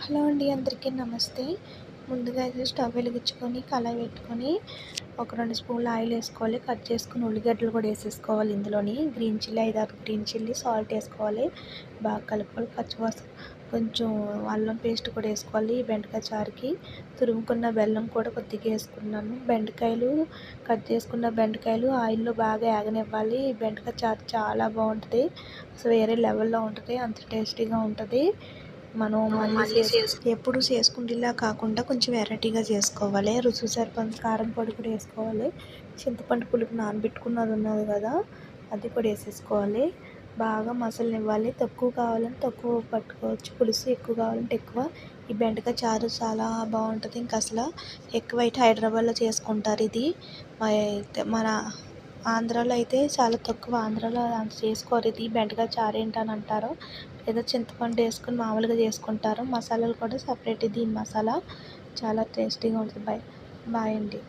Hello అండి, అందరికీ నమస్తే. ముందుగా అయితే స్టవ్ వెలిగించుకొని కళాయి పెట్టుకొని ఒక 2 స్పూన్ల ఆయిల్ వేసుకోవాలి. కట్ చేసుకుని ఉల్లిగడ్డలు కూడా వేసేసుకోవాలి. ఇందులోని green chilli 5-6 green chilli, salt వేసుకోవాలి. బాగా కలుపుకోవాలి. పచ్చివాసన కొంచెం అల్లం పేస్ట్ కూడా వేసుకోవాలి. బెండకాయ చారుకి తురుముకున్న బెల్లం కూడా కొద్దిగా వేసుకున్నాను. బెండకాయలు కట్ చేసుకున్న బెండకాయలు ఆయిల్లో బాగా ఏగనివ్వాలి. బెండకాయ చారు చాలా బాగుంటుంది. అసలు వేరే లెవెల్లో ఉంటుంది. అంత టేస్టీగా ఉంటుంది. మనం మళ్ళీ ఎప్పుడు చేసుకుంటేలా కాకుండా కొంచెం వెరైటీగా చేసుకోవాలి. రుచి సరిపడ కారం పొడి కూడా వేసుకోవాలి. చింతపండు పులుపు నానబెట్టుకున్నది ఉన్నది కదా, అది కూడా వేసేసుకోవాలి. బాగా మసలనివ్వాలి. తక్కువ కావాలంటే తక్కువ పట్టుకోవచ్చు, పులుసు ఎక్కువ కావాలంటే ఎక్కువ. ఈ బెండకాయ చారు చాలా బాగుంటుంది. ఇంకా అసలు ఎక్కువైతే హైదరాబాద్లో చేసుకుంటారు ఇది. మన ఆంధ్రాలో అయితే చాలా తక్కువ. ఆంధ్రాలో అంత చేసుకోరు. ఇది బెండకాయ చారు ఏంటని అంటారు. ఏదో చింతపండు వేసుకొని మామూలుగా చేసుకుంటారు. మసాలాలు కూడా సపరేట్. దీని మసాలా చాలా టేస్టీగా ఉంటుంది. బాయ్ అండి.